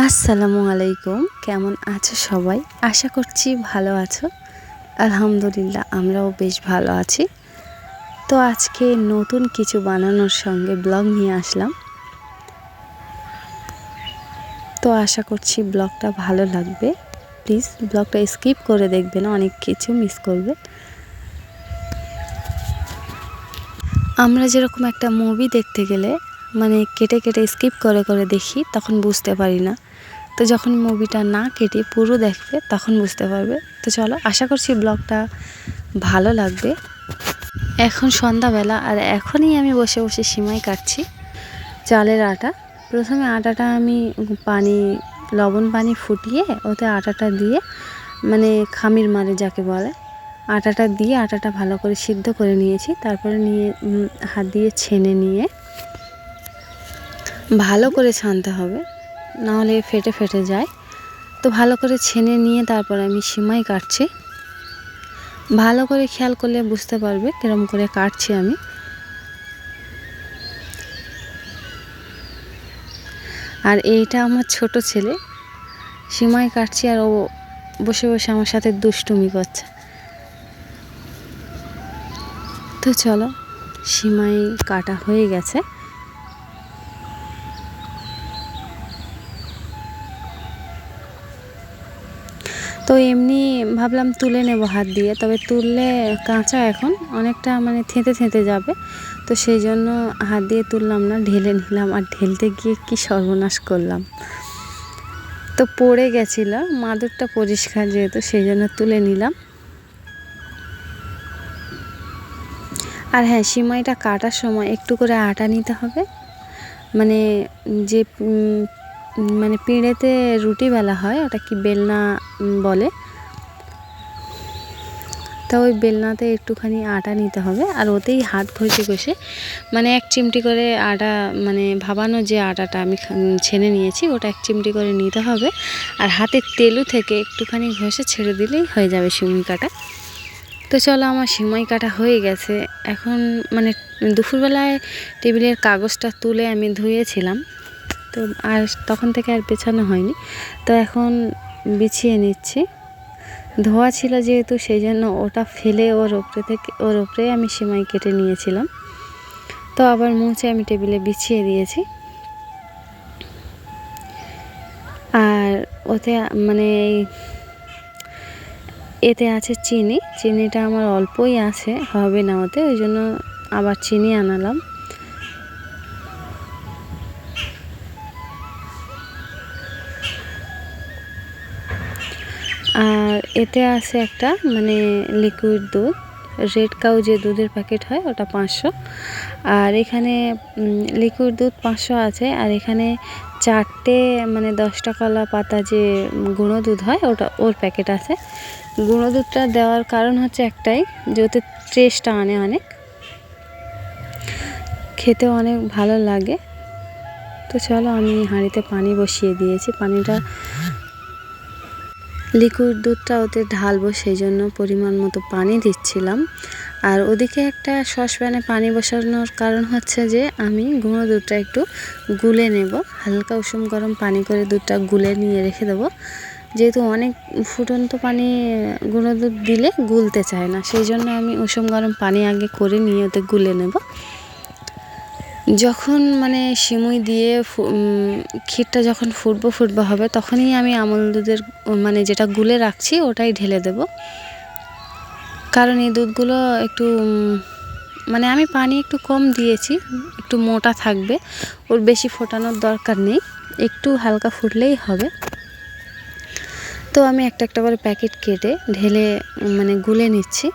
আসসালামু আলাইকুম। কেমন আছো সবাই? আশা করছি ভালো আছো। আলহামদুলিল্লাহ আমরাও বেশ ভালো আছি। তো আজকে নতুন কিছু বানানোর সঙ্গে ব্লগ নিয়ে আসলাম। তো আশা করছি ব্লগটা ভালো লাগবে। প্লিজ ব্লগটা স্কিপ করে দেখবে না, অনেক কিছু মিস করবে। আমরা যেরকম একটা মুভি দেখতে গেলে কেটে কেটে স্কিপ করে করে দেখি, তখন বুঝতে পারি না। তো যখন মুভিটা না কেটে পুরো দেখবে তখন বুঝতে পারবে। তো চলো, আশা করছি ব্লগটা ভালো লাগবে। এখন সন্ধ্যাবেলা, আর এখনই আমি বসে বসে সিমাই কাটছি চালের আটা। প্রথমে আটাটা আমি লবণ পানি ফুটিয়ে ওতে আটাটা দিয়ে, খামির মারে যাকে বলে, আটাটা দিয়ে আটাটা ভালো করে সিদ্ধ করে নিয়েছি। তারপরে হাত দিয়ে ছেনে নিয়ে ভালো করে ছানতে হবে, নাহলে ফেটে ফেটে যায়। তো ভালো করে ছেনে নিয়ে তারপর আমি সিমাই কাটছি। ভালো করে খেয়াল করলে বুঝতে পারবে কিরম করে কাটছি আমি। আর এইটা আমার ছোট ছেলে, সিমাই কাটছি আর ও বসে বসে আমার সাথে দুষ্টুমি করছে। তো চলো, সিমাই কাটা হয়ে গেছে। তো এমনি ভাবলাম তুলে নেব হাত দিয়ে, তবে তুললে কাঁচা এখন অনেকটা থেঁতে থেঁতে যাবে। তো সেই জন্য হাত দিয়ে তুললাম না, ঢেলে নিলাম। আর ঢেলতে গিয়ে কি সর্বনাশ করলাম, তো পড়ে গেছিল। মাদুরটা পরিষ্কার যেহেতু, সেই জন্য তুলে নিলাম। আর হ্যাঁ, সিমাইটা কাটার সময় একটু করে আটা নিতে হবে। যে পিঁড়েতে রুটি বেলা হয়, ওটা কি বেলনা বলে, তা ওই বেলনাতে একটুখানি আটা নিতে হবে। আর ওতেই হাত ঘষে ঘষে এক চিমটি করে আটা, ভাবানো যে আটাটা আমি ছেনে নিয়েছি ওটা এক চিমটি করে নিতে হবে। আর হাতের তেলু থেকে একটুখানি ঘষে ছেড়ে দিলেই হয়ে যাবে সিমাই কাটা। তো চলো, আমার সিমাই কাটা হয়ে গেছে। এখন দুপুরবেলায় টেবিলের কাগজটা তুলে আমি ধুয়েছিলাম, তো আর তখন থেকে আর পেছানো হয়নি। তো এখন বিছিয়ে নিচ্ছি। ধোয়া ছিল যেহেতু, সেই জন্য ওটা ফেলে ওর উপরে আমি সিমাই কেটে নিয়েছিলাম। তো আবার মুছে আমি টেবিলে বিছিয়ে দিয়েছি। আর ওতে এতে আছে চিনিটা আমার অল্পই আছে, হবে না ওতে, ওই জন্য আবার চিনি আনালাম। আর এতে আছে একটা লিকুইড দুধ, রেড কাউ যে দুধের প্যাকেট হয় ওটা 500। আর এখানে লিকুইড দুধ 500 আছে। আর এখানে 4টে 10 কলা পাতা যে গুঁড়ো দুধ হয় ওর প্যাকেট আছে। গুঁড়ো দুধটা দেওয়ার কারণ হচ্ছে একটাই, যে ওতে টেস্টটা আনে, অনেক খেতে অনেক ভালো লাগে। তো চলো, আমি হাঁড়িতে পানি বসিয়ে দিয়েছি। পানিটা লিকুইড দুধটা ওতে ঢালবো, সেই জন্য পরিমাণ মতো পানি দিচ্ছিলাম। আর ওদিকে একটা সসপ্যানে পানি বসানোর কারণ হচ্ছে যে আমি গুঁড়ো দুধটা একটু গুলে নেব। হালকা উষুম গরম পানি করে দুধটা গুলে নিয়ে রেখে দেবো, যেহেতু অনেক ফুটন্ত পানি গুঁড়ো দুধ দিলে গুলতে চায় না, সেই জন্য আমি উষুম গরম পানি আগে করে নিয়ে ওতে গুলে নেব। যখন সিমুই দিয়ে ক্ষীরটা যখন ফুটবো হবে, তখনই আমি আমুল দুধের যেটা গুলে রাখছি ওটাই ঢেলে দেব। কারণ এই দুধগুলো একটু আমি পানি একটু কম দিয়েছি, একটু মোটা থাকবে, ওর বেশি ফোটানোর দরকার নেই, একটু হালকা ফুটলেই হবে। তো আমি একটা একটা করে প্যাকেট কেটে ঢেলে গুলে নিচ্ছি।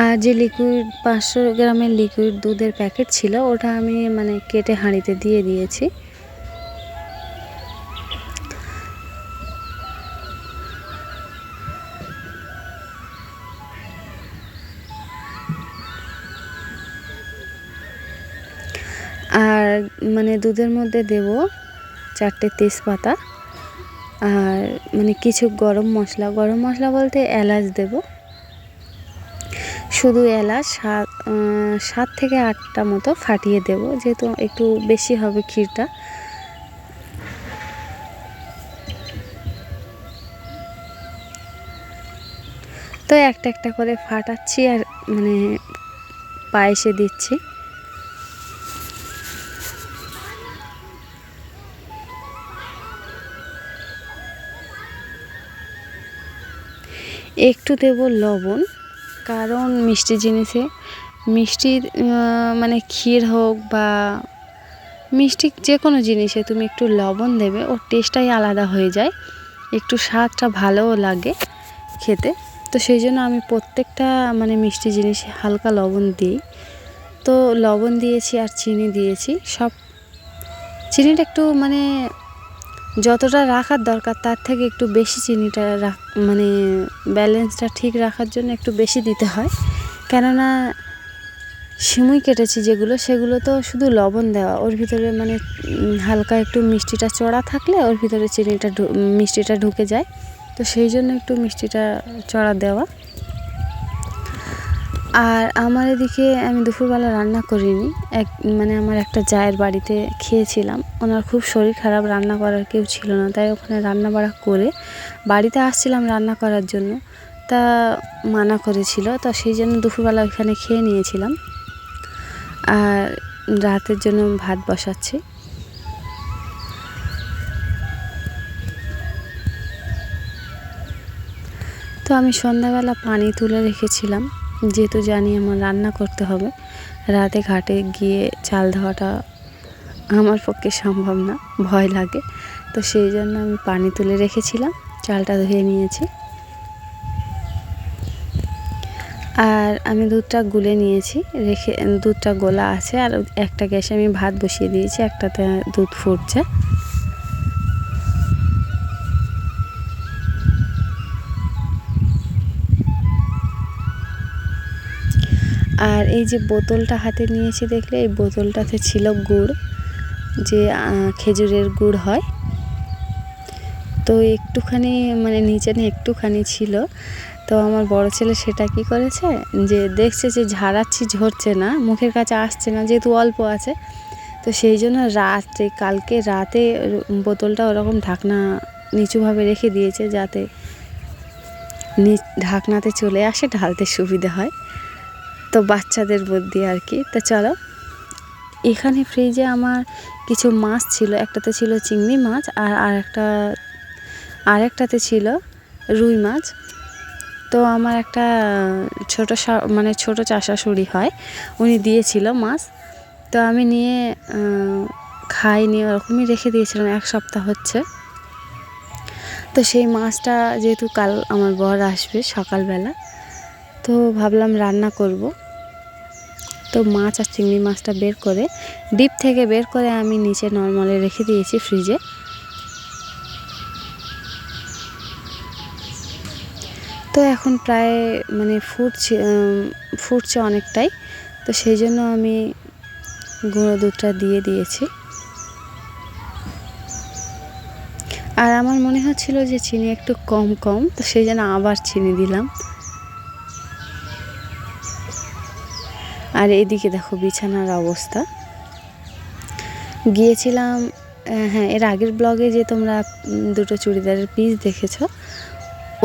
আর যে লিকুইড 500 গ্রামের লিকুইড দুধের প্যাকেট ছিল, ওটা আমি কেটে হাঁড়িতে দিয়ে দিয়েছি। আর দুধের মধ্যে দেব 4টে তেজপাতা, আর মানে কিছু গরম মশলা বলতে এলাচ দেব, শুধু এলাচ 7 থেকে 8টা মতো ফাটিয়ে দেব, যেহেতু একটু বেশি হবে ক্ষীরটা। তো একটা একটা করে ফাটাচ্ছি আর মানে পায়েসে দিচ্ছি। একটু দেব লবণ, কারণ মিষ্টি জিনিসে মানে ক্ষীর হোক বা মিষ্টি যে কোনো জিনিসে তুমি একটু লবণ দেবে, ওর টেস্টটাই আলাদা হয়ে যায়, একটু স্বাদটা ভালোও লাগে খেতে। তো সেই জন্য আমি প্রত্যেকটা মানে মিষ্টি জিনিসে হালকা লবণ দিই। তো লবণ দিয়েছি আর চিনি দিয়েছি, চিনিটা একটু মানে যতটা রাখার দরকার তার থেকে একটু বেশি চিনিটা মানে ব্যালেন্সটা ঠিক রাখার জন্য একটু বেশি দিতে হয়। কেননা সিমুই কেটেছি যেগুলো, সেগুলো তো শুধু লবণ দেওয়া, ওর ভিতরে মানে হালকা একটু মিষ্টিটা চড়া থাকলে ওর ভিতরে মিষ্টিটা ঢুকে যায়। তো সেই জন্য একটু মিষ্টিটা চড়া দেওয়া। আর আমার এদিকে আমি দুপুরবেলা রান্না করিনি, মানে আমার একটা জায়ের বাড়িতে খেয়েছিলাম, ওনার খুব শরীর খারাপ, রান্না করার কেউ ছিল না, তাই ওখানে রান্না বাড়া করে বাড়িতে আসছিলাম রান্না করার জন্য, তা মানা করেছিল, তো সেই জন্য দুপুরবেলা ওইখানে খেয়ে নিয়েছিলাম। আর রাতের জন্য ভাত বসাচ্ছি। তো আমি সন্ধ্যাবেলা পানি তুলে রেখেছিলাম, যেহেতু জানি আমার রান্না করতে হবে, রাতে ঘাটে গিয়ে চাল ধোয়াটা আমার পক্ষে সম্ভব না, ভয় লাগে। তো সেই জন্য আমি পানি তুলে রেখেছিলাম, চালটা ধুয়ে নিয়েছি। আর আমি দুধটা গুলে নিয়েছি, দুধটা গোলা আছে, আর একটা গ্যাসে আমি ভাত বসিয়ে দিয়েছি, একটাতে দুধ ফুটছে। আর এই যে বোতলটা হাতে নিয়েছি দেখলে, এই বোতলটাতে ছিল গুড়, যে খেজুরের গুড় হয়। তো একটুখানি মানে নিচে একটুখানি ছিল। তো আমার বড় ছেলে সেটা কি করেছে, যে দেখছে যে ঝাড়াচ্ছি, ঝরছে না, মুখের কাছে আসছে না, যেহেতু অল্প আছে। তো সেই জন্য কালকে রাতে বোতলটা ওরকম ঢাকনা নিচুভাবে রেখে দিয়েছে, যাতে ঢাকনাতে চলে আসে, ঢালতে সুবিধা হয়। তো বাচ্চাদের বুদ্ধি আর কি। তো চলো, এখানে ফ্রিজে আমার কিছু মাছ ছিল, একটাতে ছিল চিংড়ি মাছ, আর আরেকটাতে ছিল রুই মাছ। তো আমার একটা মানে ছোট চাচাশুড়ি হয়, উনি দিয়েছিল মাছ। তো আমি নিয়ে খাইনি, ওরকমই রেখে দিয়েছিলাম, 1 সপ্তাহ হচ্ছে। তো সেই মাছটা যেহেতু কাল আমার বর আসবে সকালবেলা, তো ভাবলাম রান্না করব। তো মাছ আর চিংড়ি মাছটা ডিপ থেকে বের করে আমি নিচে নরমালে রেখে দিয়েছি ফ্রিজে। তো এখন প্রায় মানে ফুটছে অনেকটাই। তো সেই জন্য আমি গুঁড়ো দুধটা দিয়ে দিয়েছি। আর আমার মনে হচ্ছিল যে চিনি একটু কম, তো সেই জন্য আবার চিনি দিলাম। আর এদিকে দেখো বিছানার অবস্থা। গিয়েছিলাম, হ্যাঁ, এর আগের ব্লগে যে তোমরা দুটো চুড়িদারের পিস দেখেছো,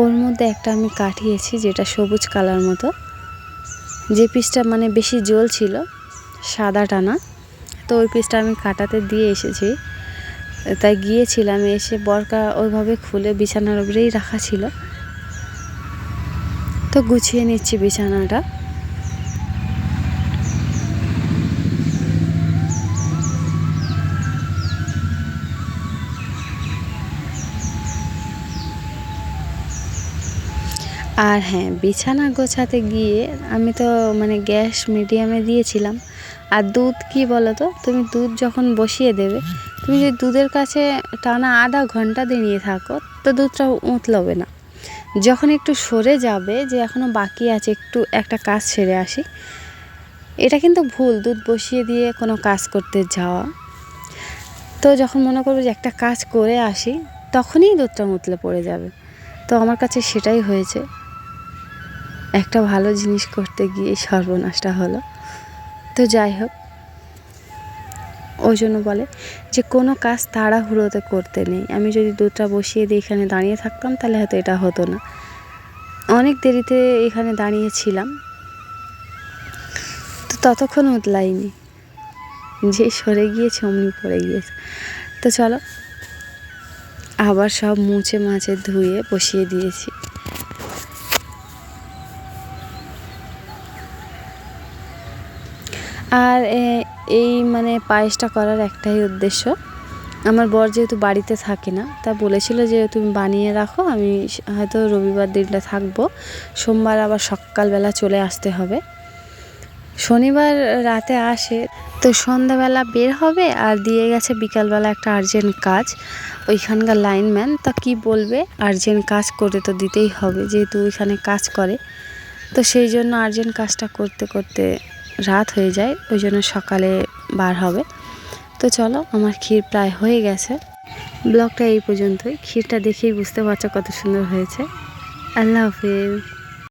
ওর মধ্যে একটা আমি কাটিয়েছি, যেটা সবুজ কালার মতো, যে পিসটা মানে বেশি জল ছিল, সাদা টানা। তো ওই পিসটা আমি কাটাতে দিয়ে এসেছি। তাই গিয়েছিলাম, এসে বরকা ওইভাবে খুলে বিছানার উপরেই রাখা ছিল। তো গুছিয়ে নিচ্ছি বিছানাটা। আর হ্যাঁ, বিছানা গোছাতে গিয়ে আমি তো মানে গ্যাস মিডিয়ামে দিয়েছিলাম। আর দুধ কি বলো তো, তুমি দুধ যখন বসিয়ে দেবে, তুমি যদি দুধের কাছে টানা আধা ঘন্টা দাঁড়িয়ে থাকো, তো দুধটা উতলবে না। যখন একটু সরে যাবে, যে এখনও বাকি আছে, একটু একটা কাজ সেরে আসি, এটা কিন্তু ভুল, দুধ বসিয়ে দিয়ে কোনো কাজ করতে যাওয়া। তো যখন মনে করবো যে একটা কাজ করে আসি, তখনই দুধটা মুতলে পড়ে যাবে। তো আমার কাছে সেটাই হয়েছে, একটা ভালো জিনিস করতে গিয়ে সর্বনাশটা হলো। তো যাই হোক, ওই জন্য বলে যে কোনো কাজ তাড়াহুড়োতে করতে নেই। আমি যদি দুধটা বসিয়ে দিয়ে এখানে দাঁড়িয়ে থাকতাম তাহলে হয়তো এটা হতো না। অনেক দেরিতে এখানে দাঁড়িয়েছিলাম, তো ততক্ষণ উতলাইনি, যে সরে গিয়েছে অমনি পড়ে গিয়েছে। তো চলো, আবার সব মুছে মাছে ধুয়ে বসিয়ে দিয়েছি। আর এই মানে পায়েসটা করার একটাই উদ্দেশ্য, আমার বর যেহেতু বাড়িতে থাকে না, তা বলেছিল যে তুমি বানিয়ে রাখো, আমি হয়তো রবিবার দিনটা থাকবো, সোমবার আবার সকালবেলা চলে আসতে হবে। শনিবার রাতে আসে, তো সন্ধ্যাবেলা বের হবে আর দিয়ে গেছে বিকালবেলা একটা আর্জেন্ট কাজ, ওইখানকার লাইনম্যান। তা কি বলবে, আর্জেন্ট কাজ করে তো দিতেই হবে, যেহেতু ওইখানে কাজ করে। তো সেই জন্য আর্জেন্ট কাজটা করতে করতে রাত হয়ে যায়, ওই জন্য সকালে বার হবে। তো চলো, আমার ক্ষীর প্রায় হয়ে গেছে। ব্লগটা এই পর্যন্তই। ক্ষীরটা দেখেই বুঝতে পারছো কত সুন্দর হয়েছে। আল্লাহ হাফেজ।